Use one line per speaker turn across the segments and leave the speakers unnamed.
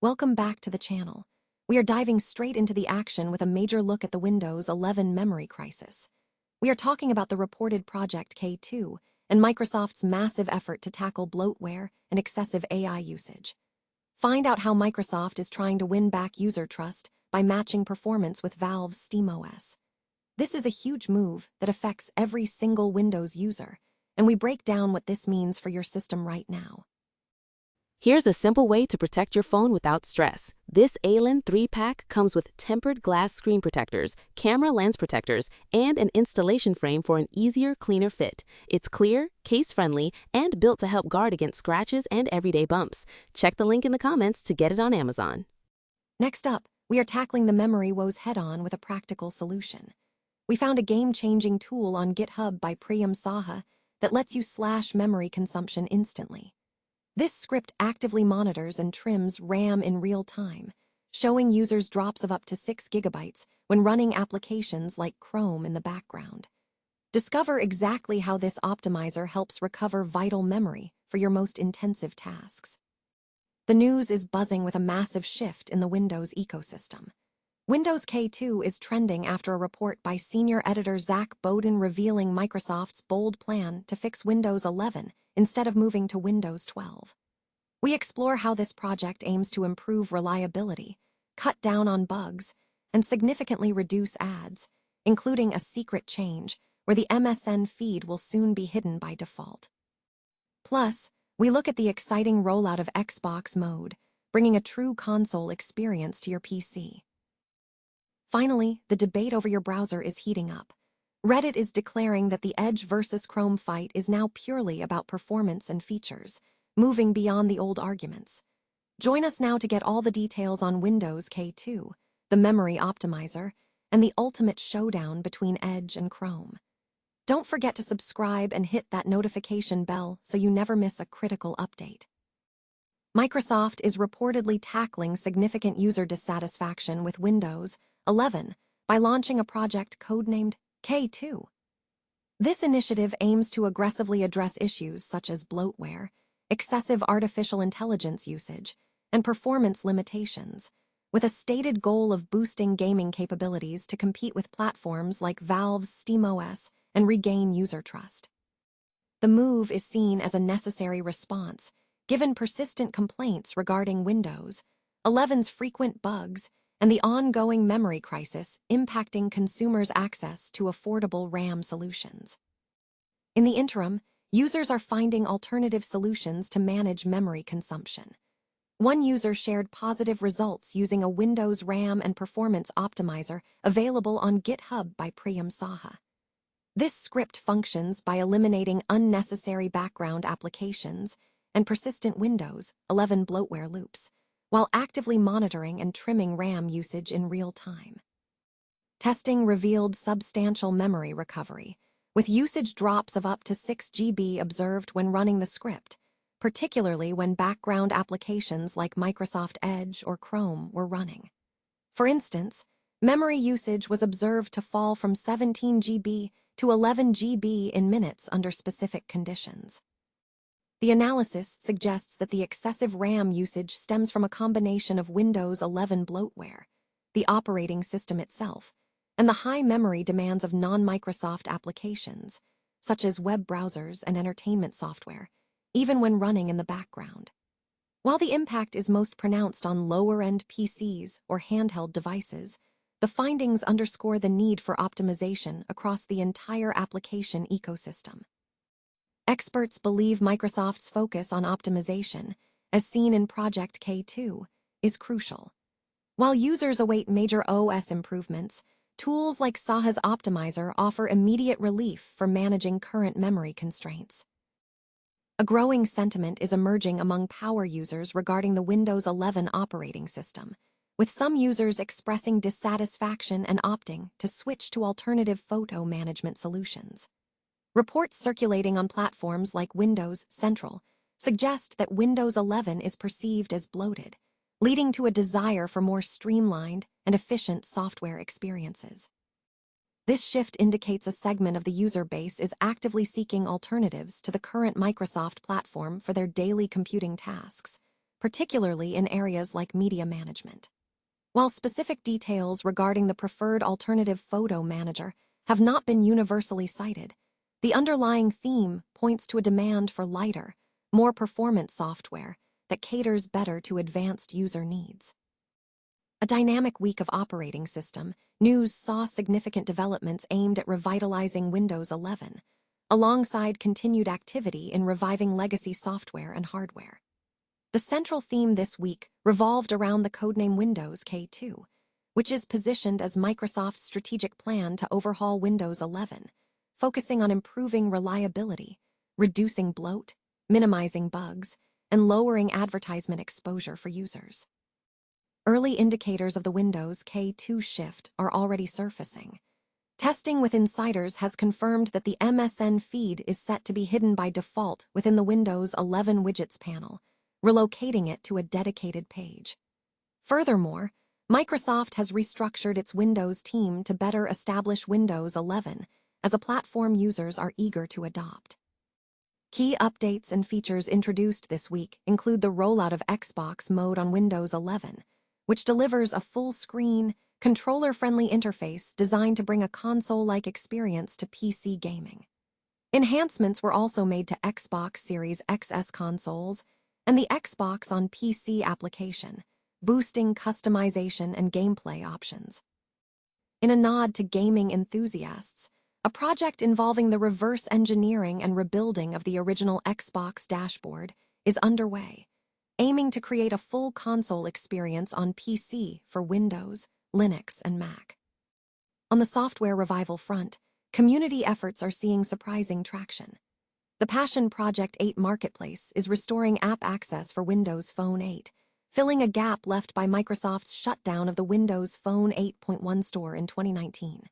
Welcome back to the channel. We are diving straight into the action with a major look at the Windows 11 memory crisis. We are talking about the reported Project K2 and Microsoft's massive effort to tackle bloatware and excessive AI usage. Find out how Microsoft is trying to win back user trust by matching performance with Valve's SteamOS. This is a huge move that affects every single Windows user, and we break down what this means for your system right now.
Here's a simple way to protect your phone without stress. This ALEN 3-pack comes with tempered glass screen protectors, camera lens protectors, and an installation frame for an easier, cleaner fit. It's clear, case-friendly, and built to help guard against scratches and everyday bumps. Check the link in the comments to get it on Amazon.
Next up, we are tackling the memory woes head-on with a practical solution. We found a game-changing tool on GitHub by Priyam Saha that lets you slash memory consumption instantly. This script actively monitors and trims RAM in real time, showing users drops of up to 6 GB when running applications like Chrome in the background. Discover exactly how this optimizer helps recover vital memory for your most intensive tasks. The news is buzzing with a massive shift in the Windows ecosystem. Windows K2 is trending after a report by senior editor Zach Bowden revealing Microsoft's bold plan to fix Windows 11 instead of moving to Windows 12. We explore how this project aims to improve reliability, cut down on bugs, and significantly reduce ads, including a secret change where the MSN feed will soon be hidden by default. Plus, we look at the exciting rollout of Xbox mode, bringing a true console experience to your PC. Finally, the debate over your browser is heating up. Reddit is declaring that the Edge versus Chrome fight is now purely about performance and features, moving beyond the old arguments. Join us now to get all the details on Windows K2, the memory optimizer, and the ultimate showdown between Edge and Chrome. Don't forget to subscribe and hit that notification bell so you never miss a critical update. Microsoft is reportedly tackling significant user dissatisfaction with Windows 11 by launching a project codenamed K2. This initiative aims to aggressively address issues such as bloatware, excessive artificial intelligence usage, and performance limitations, with a stated goal of boosting gaming capabilities to compete with platforms like Valve's SteamOS and regain user trust. The move is seen as a necessary response, given persistent complaints regarding Windows 11's frequent bugs and the ongoing memory crisis impacting consumers' access to affordable RAM solutions. In the interim, users are finding alternative solutions to manage memory consumption. One user shared positive results using a Windows RAM and performance optimizer available on GitHub by Priyam Saha. This script functions by eliminating unnecessary background applications and persistent Windows 11 bloatware loops, while actively monitoring and trimming RAM usage in real time. Testing revealed substantial memory recovery, with usage drops of up to 6 GB observed when running the script, particularly when background applications like Microsoft Edge or Chrome were running. For instance, memory usage was observed to fall from 17 GB to 11 GB in minutes under specific conditions. The analysis suggests that the excessive RAM usage stems from a combination of Windows 11 bloatware, the operating system itself, and the high memory demands of non-Microsoft applications, such as web browsers and entertainment software, even when running in the background. While the impact is most pronounced on lower-end PCs or handheld devices, the findings underscore the need for optimization across the entire application ecosystem. Experts believe Microsoft's focus on optimization, as seen in Project K2, is crucial. While users await major OS improvements, tools like Saha's optimizer offer immediate relief for managing current memory constraints. A growing sentiment is emerging among power users regarding the Windows 11 operating system, with some users expressing dissatisfaction and opting to switch to alternative photo management solutions. Reports circulating on platforms like Windows Central suggest that Windows 11 is perceived as bloated, leading to a desire for more streamlined and efficient software experiences. This shift indicates a segment of the user base is actively seeking alternatives to the current Microsoft platform for their daily computing tasks, particularly in areas like media management. While specific details regarding the preferred alternative photo manager have not been universally cited, the underlying theme points to a demand for lighter, more performant software that caters better to advanced user needs. A dynamic week of operating system news saw significant developments aimed at revitalizing Windows 11, alongside continued activity in reviving legacy software and hardware. The central theme this week revolved around the codename Windows K2, which is positioned as Microsoft's strategic plan to overhaul Windows 11, focusing on improving reliability, reducing bloat, minimizing bugs, and lowering advertisement exposure for users. Early indicators of the Windows K2 shift are already surfacing. Testing with insiders has confirmed that the MSN feed is set to be hidden by default within the Windows 11 widgets panel, relocating it to a dedicated page. Furthermore, Microsoft has restructured its Windows team to better establish Windows 11 as a platform users are eager to adopt. Key updates and features introduced this week include the rollout of Xbox mode on Windows 11, which delivers a full-screen, controller-friendly interface designed to bring a console-like experience to PC gaming. Enhancements were also made to Xbox Series XS consoles and the Xbox on PC application, boosting customization and gameplay options. In a nod to gaming enthusiasts, a project involving the reverse engineering and rebuilding of the original Xbox dashboard is underway, aiming to create a full console experience on PC for Windows, Linux, and Mac. On the software revival front, community efforts are seeing surprising traction. The Passion Project 8 Marketplace is restoring app access for Windows Phone 8, filling a gap left by Microsoft's shutdown of the Windows Phone 8.1 store in 2019.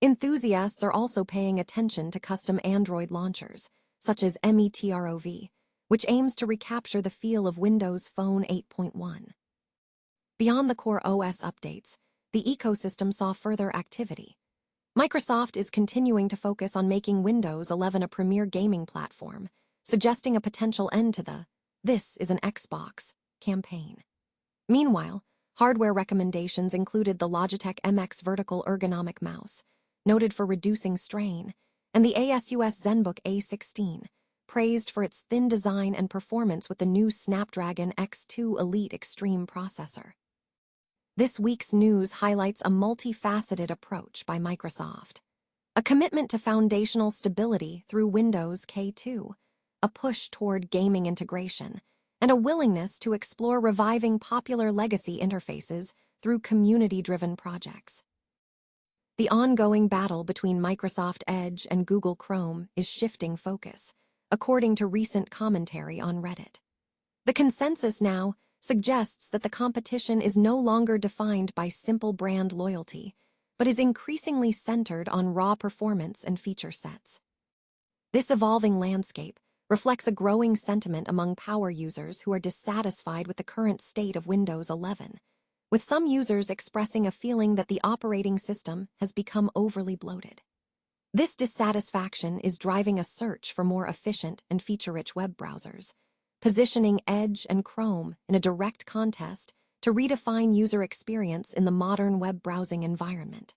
Enthusiasts are also paying attention to custom Android launchers, such as METROV, which aims to recapture the feel of Windows Phone 8.1. Beyond the core OS updates, the ecosystem saw further activity. Microsoft is continuing to focus on making Windows 11 a premier gaming platform, suggesting a potential end to the "This is an Xbox" campaign. Meanwhile, hardware recommendations included the Logitech MX vertical ergonomic mouse, noted for reducing strain, and the ASUS ZenBook A16, praised for its thin design and performance with the new Snapdragon X2 Elite Extreme processor. This week's news highlights a multifaceted approach by Microsoft. A commitment to foundational stability through Windows K2, a push toward gaming integration, and a willingness to explore reviving popular legacy interfaces through community-driven projects. The ongoing battle between Microsoft Edge and Google Chrome is shifting focus, according to recent commentary on Reddit. The consensus now suggests that the competition is no longer defined by simple brand loyalty, but is increasingly centered on raw performance and feature sets. This evolving landscape reflects a growing sentiment among power users who are dissatisfied with the current state of Windows 11, with some users expressing a feeling that the operating system has become overly bloated. This dissatisfaction is driving a search for more efficient and feature-rich web browsers, positioning Edge and Chrome in a direct contest to redefine user experience in the modern web browsing environment.